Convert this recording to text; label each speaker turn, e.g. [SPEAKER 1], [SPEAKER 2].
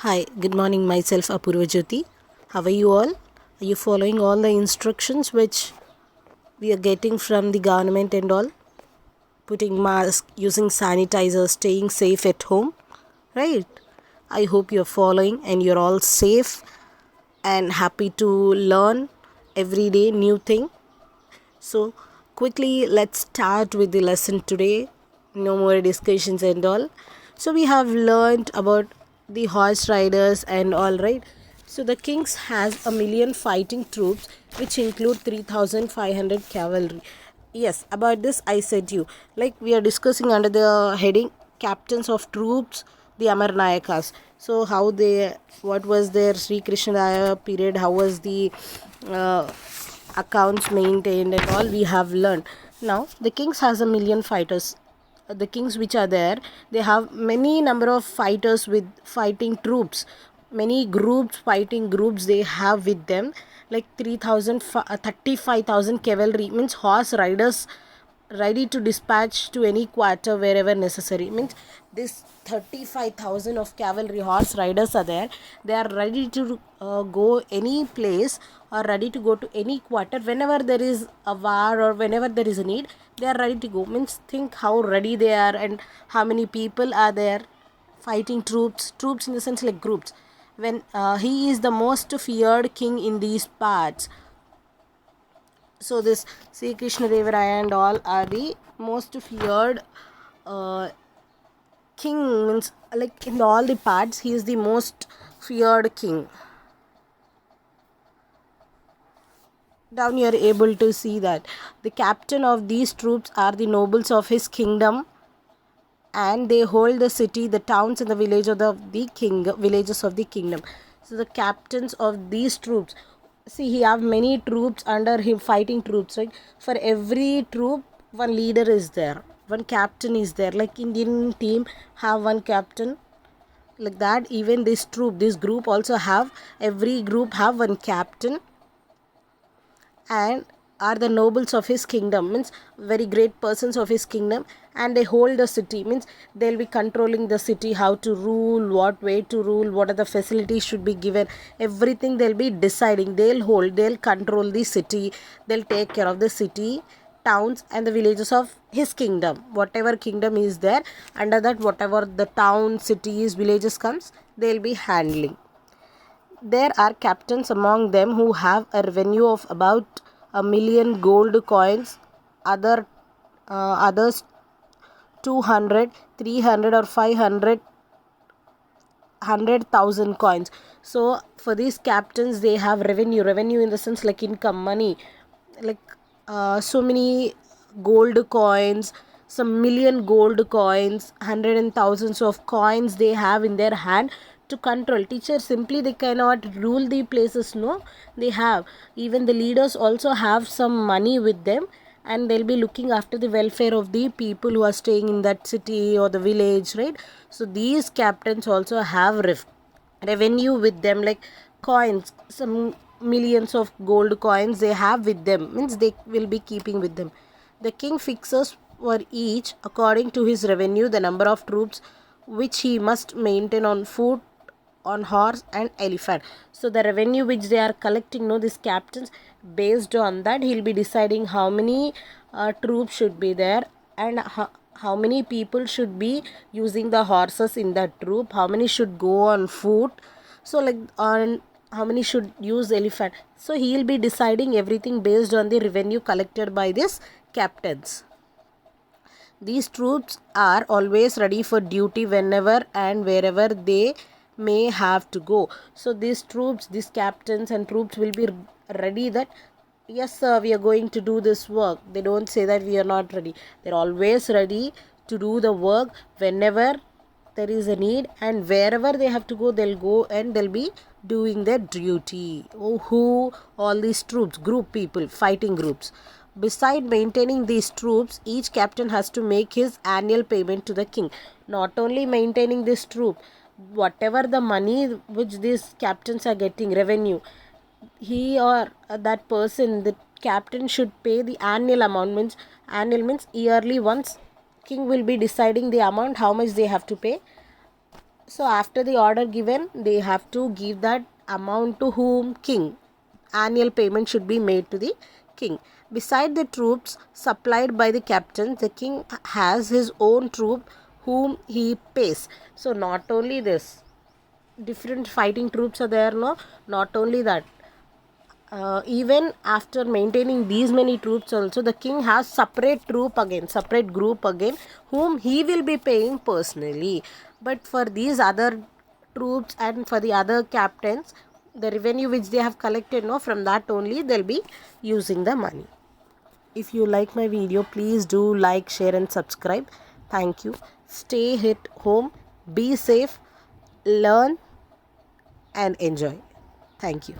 [SPEAKER 1] Hi, good morning. Myself Apurva Jyoti. How are you all? Are you following all the instructions which we are getting from the government and all? Putting mask, using sanitizer, staying safe at home, right? I hope you're following and you're all safe and happy to learn every day new thing. So, quickly let's start with the lesson today. No more discussions and all. So, we have learned about the horse riders and all, right? So, the kings has a million fighting troops, which include 3,500 cavalry. Yes, about this I said you. Like we are discussing under the heading captains of troops, the Amar Nayakas. So, how they, what was their Sri Krishna period? How was the uh, accounts maintained and all we have learned. Now the kings has a million fighters. The kings which are there, they have many number of fighters with fighting troops, many groups, fighting groups they have with them, like 3,000 35,000 cavalry, means horse riders ready to dispatch to any quarter wherever necessary. Means this 35,000 of cavalry horse riders are there. They are ready to go any place or ready to go to any quarter whenever there is a war or whenever there is a need. They are ready to go. Means think how ready they are and how many people are there. Fighting troops in the sense like groups. When he is the most feared king in these parts. So this Sri Krishna Devaraya and all are the most feared uh, king, means like in all the parts he is the most feared king. Down you are able to see that the captain of these troops are the nobles of his kingdom, and they hold the city, the towns and the villages of the kingdom. So the captains of these troops, see he have many troops under him, fighting troops, right? For every troop one leader is there, one captain is there, like Indian team have one captain, like that. Even this group also have, every group have one captain, and are the nobles of his kingdom, means very great persons of his kingdom, and they hold the city, means they'll be controlling the city, how to rule, what way to rule, what are the facilities should be given, everything they'll be deciding, they'll control the city, they'll take care of the city, towns and the villages of his kingdom. Whatever kingdom is there, under that whatever the town, cities, villages comes, they'll be handling. There are captains among them who have a revenue of about a million gold coins, others 200, 300 or 500, 100,000 coins. So for these captains they have revenue in the sense like income, money, like so many gold coins, some million gold coins, hundred and thousands of coins they have in their hand to control. Teacher simply they cannot rule the places, no, they have, even the leaders also have some money with them, and they'll be looking after the welfare of the people who are staying in that city or the village, right? So these captains also have revenue with them, like coins, some millions of gold coins they have with them, means they will be keeping with them. The king fixes for each, according to his revenue, the number of troops which he must maintain on foot, on horse and elephant. So the revenue which they are collecting, no, these captains, based on that he'll be deciding how many troops should be there, and how many people should be using the horses in that troop, how many should go on foot, so like on how many should use elephant. So he'll be deciding everything based on the revenue collected by these captains. These troops are always ready for duty whenever and wherever they may have to go. So these troops, these captains and troops will be ready that yes sir, we are going to do this work. They don't say that we are not ready. They're always ready to do the work whenever there is a need, and wherever they have to go they'll go and they'll be doing their duty. Oh, who? All these troops, group people, fighting groups. Beside maintaining these troops, each captain has to make his annual payment to the king. Not only maintaining this troop, whatever the money which these captains are getting, revenue, he or that person, the captain, should pay the annual amount. Means annual means yearly once king will be deciding the amount how much they have to pay. So after the order given, they have to give that amount to whom? King. Annual payment should be made to the king. Beside the troops supplied by the captain, the king has his own troop whom he pays. So not only this, different fighting troops are there, no? Not only that, even after maintaining these many troops also, the king has separate troop again, separate group again, whom he will be paying personally. But for these other troops and for the other captains, the revenue which they have collected, no, from that only they'll be using the money. If you like my video, please do like, share and subscribe. Thank you. Stay at home, be safe, learn and enjoy. Thank you.